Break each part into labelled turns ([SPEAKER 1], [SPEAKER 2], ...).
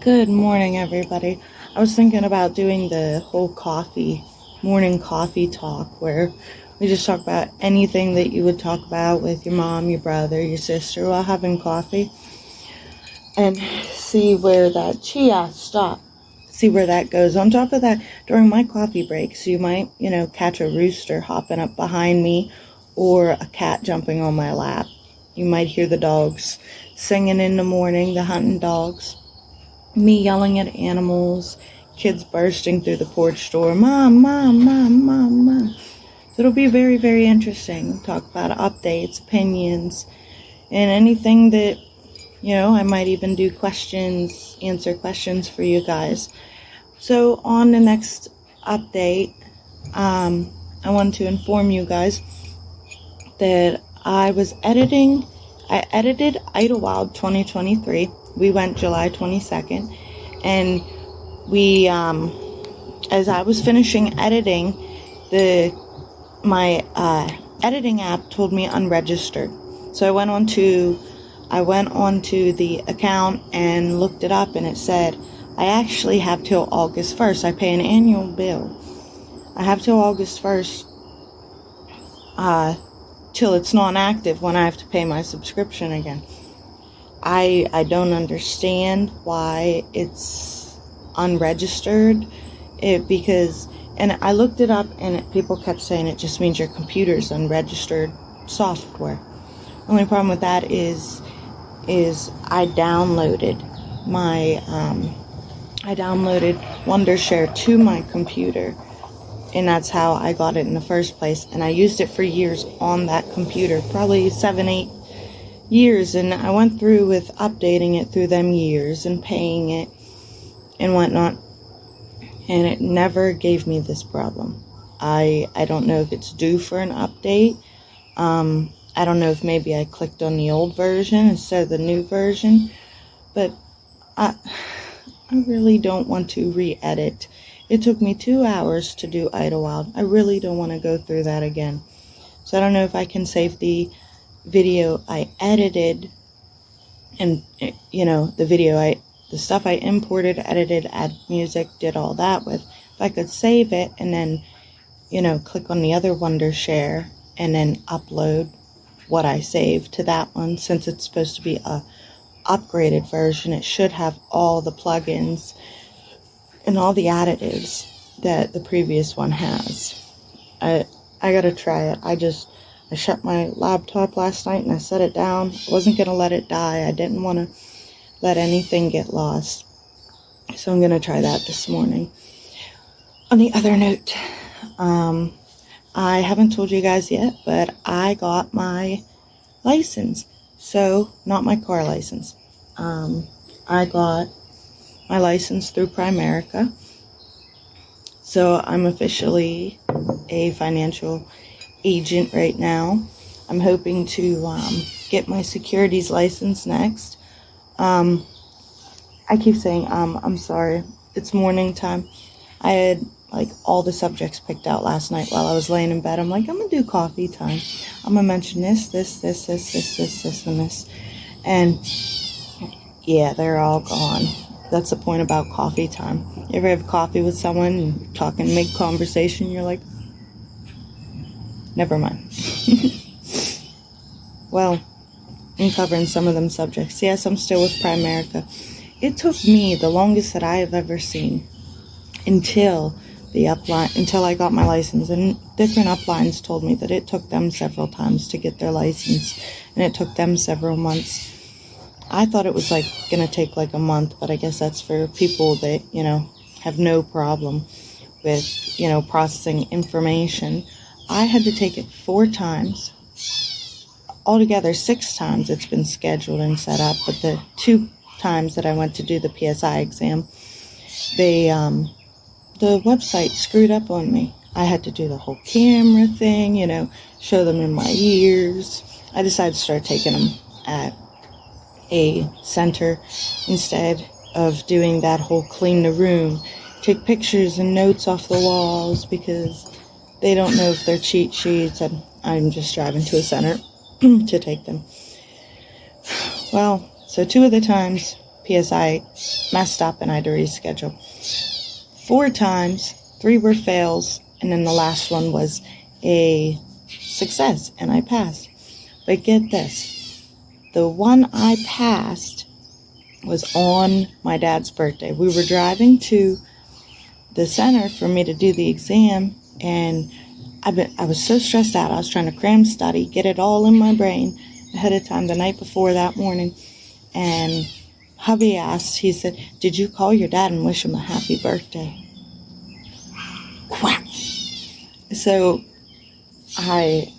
[SPEAKER 1] Good morning, everybody. I was thinking about doing the whole morning coffee talk where we just talk about anything that you would talk about with your mom, your brother, your sister while having coffee and see where that see where that goes. On top of that, during my coffee breaks, you might, catch a rooster hopping up behind me or a cat jumping on my lap. You might hear the dogs singing in the morning, the hunting dogs. Me yelling at animals, kids bursting through the porch door, Mom, Mom, Mom, Mom, Mom. So it'll be very, very interesting. Talk about updates, opinions, and anything that, I might even do answer questions for you guys. So on the next update, I want to inform you guys that I edited Idlewild 2023. We went July 22nd, and we, as I was finishing editing, my editing app told me unregistered. So I went onto the account and looked it up, and it said, I actually have till August 1st. I pay an annual bill. I have till August 1st, till it's non-active when I have to pay my subscription again. I don't understand why it's unregistered. And I looked it up, and people kept saying it just means your computer's unregistered software. The only problem with that is I downloaded Wondershare to my computer, and that's how I got it in the first place. And I used it for years on that computer, probably 7-8 years, and I went through with updating it through them years and paying it and whatnot, and it never gave me this problem. I don't know if it's due for an update. I don't know if maybe I clicked on the old version instead of the new version, but I really don't want to re-edit. It took me 2 hours to do Idlewild. I really don't want to go through that again. So I don't know if I can save the video I edited, and the stuff I imported, edited, add music, did all that with. If I could save it and then click on the other Wondershare and then upload what I saved to that one, since it's supposed to be a upgraded version, it should have all the plugins and all the additives that the previous one has. I gotta try it. I shut my laptop last night and I set it down. I wasn't going to let it die. I didn't want to let anything get lost. So I'm going to try that this morning. On the other note, I haven't told you guys yet, but I got my license. So, not my car license. I got my license through Primerica. So I'm officially a financial agent right now. I'm hoping to get my securities license next. I keep saying I'm sorry. It's morning time. I had all the subjects picked out last night while I was laying in bed. I'm like, I'm gonna do coffee time. I'm gonna mention this, and this. And yeah, they're all gone. That's the point about coffee time. You ever have coffee with someone and talking mid-conversation, you're like, never mind. Well, I'm covering some of them subjects. Yes, I'm still with Primerica. It took me the longest that I have ever seen until I got my license. And different uplines told me that it took them several times to get their license, and it took them several months. I thought it was gonna take a month, but I guess that's for people that, have no problem with, processing information. I had to take it 4 times. Altogether 6 times it's been scheduled and set up, but the 2 times that I went to do the PSI exam, the website screwed up on me. I had to do the whole camera thing, show them in my ears. I decided to start taking them at a center instead of doing that whole clean the room, take pictures and notes off the walls, because they don't know if they're cheat sheets, and I'm just driving to a center to take them. Well, so 2 of the times PSI messed up and I had to reschedule. 4 times, 3 were fails, and then the last one was a success, and I passed. But get this, the one I passed was on my dad's birthday. We were driving to the center for me to do the exam, and I was so stressed out. I was trying to cram study, get it all in my brain ahead of time the night before that morning. And hubby asked, he said, "Did you call your dad and wish him a happy birthday?" Quack. So I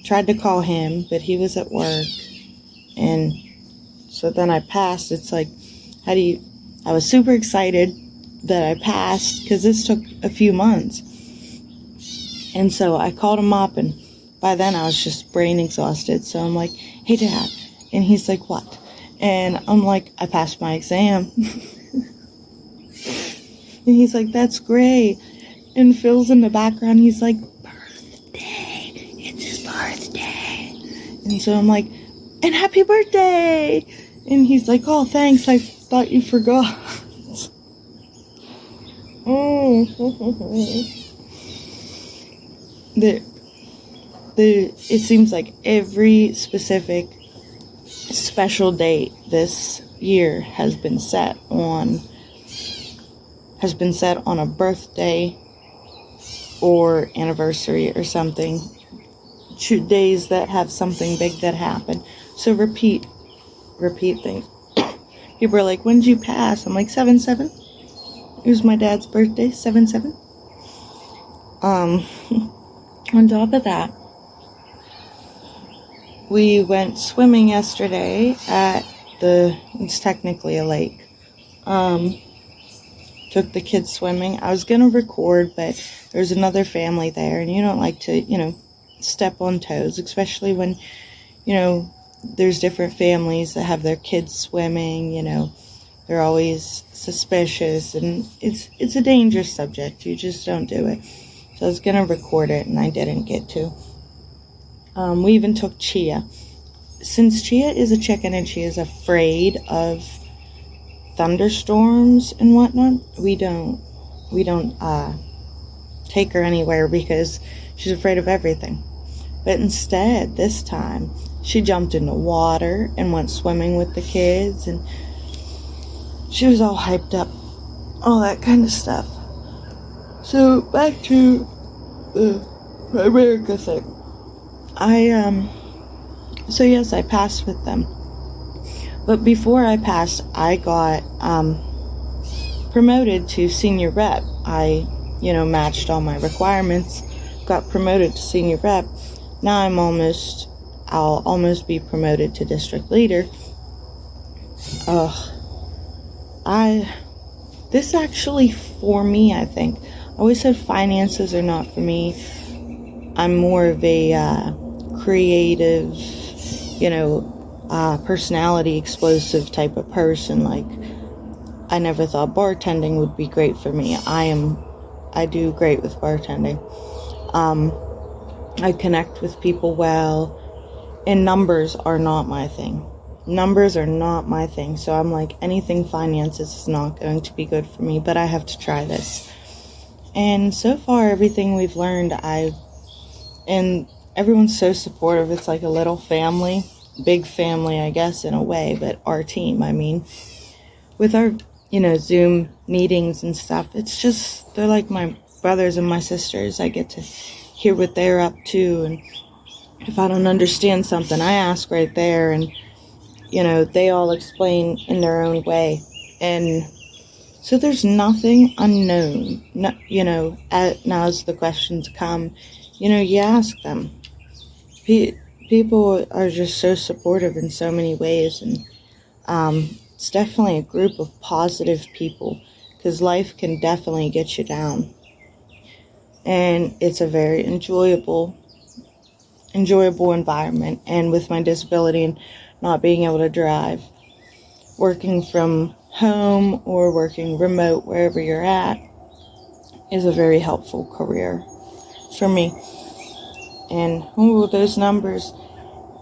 [SPEAKER 1] tried to call him, but he was at work. And so then I passed. It's like, I was super excited that I passed because this took a few months. And so I called him up, and by then I was just brain exhausted. So I'm like, "Hey, Dad." And he's like, "What?" And I'm like, "I passed my exam." And he's like, "That's great." And Phil's in the background. He's like, "Birthday. It's his birthday." And so I'm like, "And happy birthday." And he's like, "Oh, thanks. I thought you forgot." It seems like every specific special date this year has been set on a birthday or anniversary or something. 2 days that have something big that happened. So repeat things. People are like, "When did you pass?" I'm like, 7/7. It was my dad's birthday, 7/7. On top of that, we went swimming yesterday at it's technically a lake. Took the kids swimming. I was going to record, but there's another family there, and you don't like to, step on toes, especially when, there's different families that have their kids swimming, they're always suspicious, and it's a dangerous subject. You just don't do it. So I was going to record it, and I didn't get to. We even took Chia. Since Chia is a chicken and she is afraid of thunderstorms and whatnot, we don't take her anywhere because she's afraid of everything. But instead, this time, she jumped in the water and went swimming with the kids, and she was all hyped up, all that kind of stuff. So back to the Primerica thing. So yes, I passed with them. But before I passed, I got promoted to senior rep. I, matched all my requirements, got promoted to senior rep. Now I'll almost be promoted to district leader. This actually, for me, I think, I always said finances are not for me. I'm more of a creative, personality explosive type of person. Like, I never thought bartending would be great for me. I do great with bartending. I connect with people well, and numbers are not my thing. So I'm like, anything finances is not going to be good for me, but I have to try this. And so far, everything we've learned, and everyone's so supportive. It's like a little family, big family, I guess, in a way, but our team, with our, Zoom meetings and stuff, it's just, they're like my brothers and my sisters. I get to hear what they're up to, and if I don't understand something, I ask right there, and, they all explain in their own way, and so there's nothing unknown. Now as the questions come, you ask them. People are just so supportive in so many ways, and it's definitely a group of positive people, because life can definitely get you down, and it's a very enjoyable environment. And with my disability and not being able to drive, working from home or working remote, wherever you're at, is a very helpful career for me. And those numbers.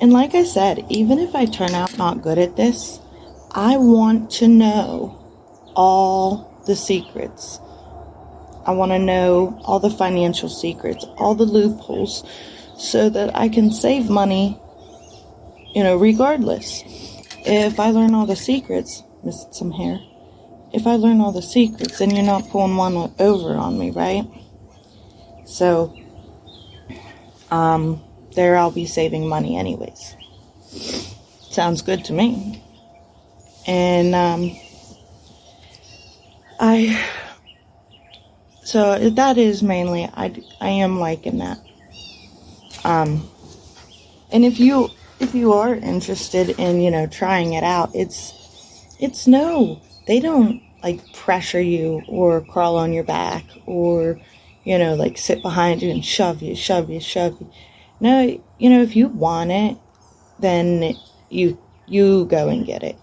[SPEAKER 1] And like I said, even if I turn out not good at this, I want to know all the secrets. I want to know all the financial secrets, all the loopholes, so that I can save money, regardless. If I learn all the secrets, missed some hair. If I learn all the secrets, then you're not pulling one over on me, right? So, there I'll be saving money anyways. Sounds good to me. And, so that is mainly, I am liking that. And if you are interested in, trying it out, it's no, they don't like pressure you or crawl on your back or, like sit behind you and shove you. No, if you want it, then you go and get it.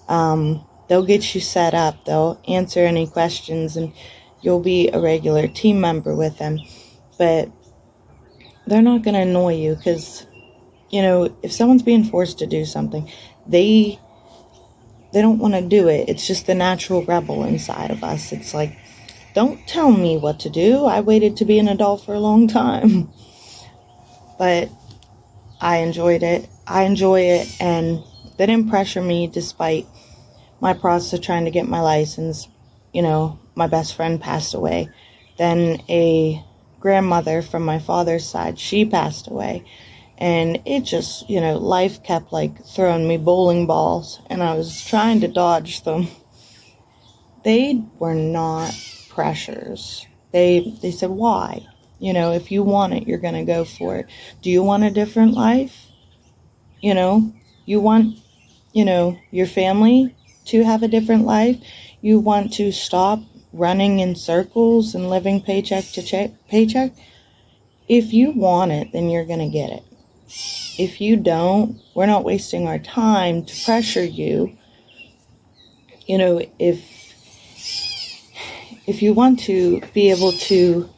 [SPEAKER 1] They'll get you set up. They'll answer any questions and you'll be a regular team member with them. But they're not going to annoy you because, if someone's being forced to do something, they don't want to do it. It's just the natural rebel inside of us. It's like, don't tell me what to do. I waited to be an adult for a long time. But I enjoyed it. I enjoy it, and they didn't pressure me despite my process of trying to get my license. My best friend passed away. Then a grandmother from my father's side, she passed away. And it just, life kept like throwing me bowling balls, and I was trying to dodge them. They were not pressures. They said, why? If you want it, you're going to go for it. Do you want a different life? You want, your family to have a different life? You want to stop running in circles and living paycheck to paycheck? If you want it, then you're going to get it. If you don't, we're not wasting our time to pressure you. If you want to be able to,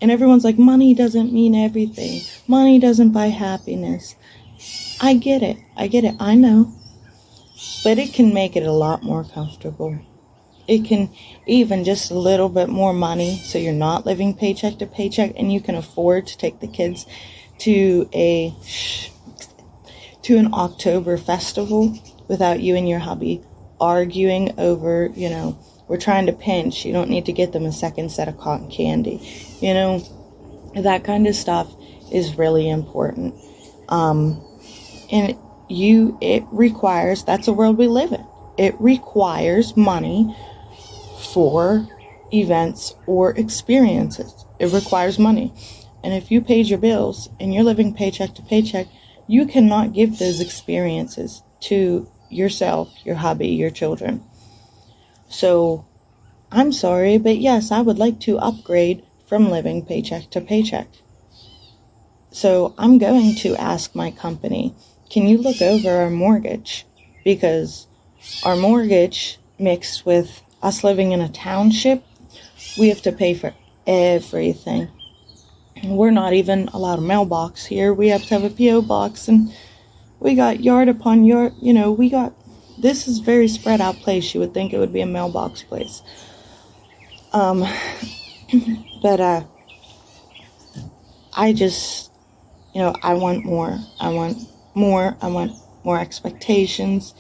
[SPEAKER 1] and everyone's like, money doesn't mean everything. Money doesn't buy happiness. I get it. I know. But it can make it a lot more comfortable. It can even just a little bit more money so you're not living paycheck to paycheck and you can afford to take the kids to an October festival without you and your hubby arguing over, we're trying to pinch. You don't need to get them a second set of cotton candy. That kind of stuff is really important. And it requires, that's the world we live in. It requires money for events or experiences. It requires money. And if you paid your bills and you're living paycheck to paycheck, you cannot give those experiences to yourself, your hubby, your children. So, I'm sorry, but yes, I would like to upgrade from living paycheck to paycheck. So, I'm going to ask my company, can you look over our mortgage? Because our mortgage mixed with us living in a township, we have to pay for everything. We're not even allowed a mailbox here. We have to have a P.O. box, and we got yard upon yard. This is very spread out place. You would think it would be a mailbox place. But I just, I want more. I want more expectations.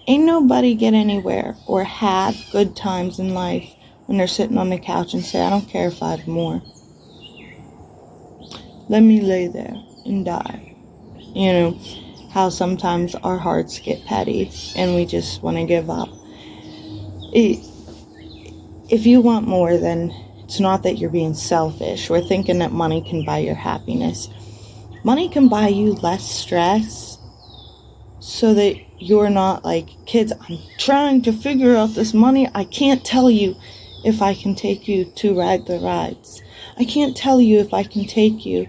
[SPEAKER 1] Ain't nobody get anywhere or have good times in life when they're sitting on the couch and say, I don't care if I have more. Let me lay there and die. How sometimes our hearts get petty and we just want to give up. If you want more, then it's not that you're being selfish or thinking that money can buy your happiness. Money can buy you less stress so that you're not like, kids, I'm trying to figure out this money. I can't tell you if I can take you to ride the rides. I can't tell you if I can take you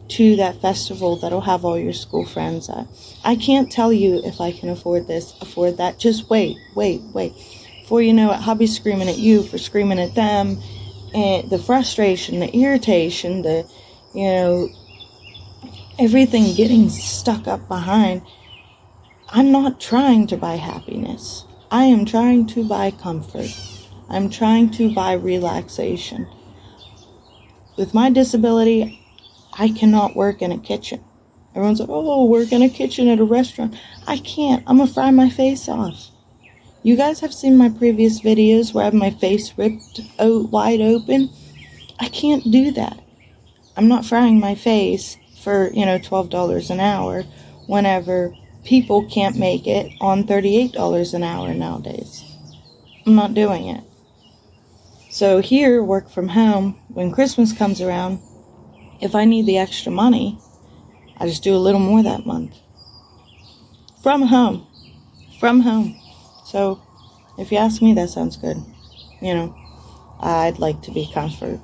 [SPEAKER 1] to that festival that'll have all your school friends at. I can't tell you if I can afford this, afford that. Just wait. Before you know it, hubby's screaming at you for screaming at them. And the frustration, the irritation, everything getting stuck up behind. I'm not trying to buy happiness. I am trying to buy comfort. I'm trying to buy relaxation. With my disability, I cannot work in a kitchen. Everyone's like, oh, work in a kitchen at a restaurant. I can't. I'm going to fry my face off. You guys have seen my previous videos where I have my face ripped wide open. I can't do that. I'm not frying my face for, $12 an hour whenever people can't make it on $38 an hour nowadays. I'm not doing it. So here, work from home, when Christmas comes around, if I need the extra money, I just do a little more that month. From home. So, if you ask me, that sounds good. I'd like to be comfort.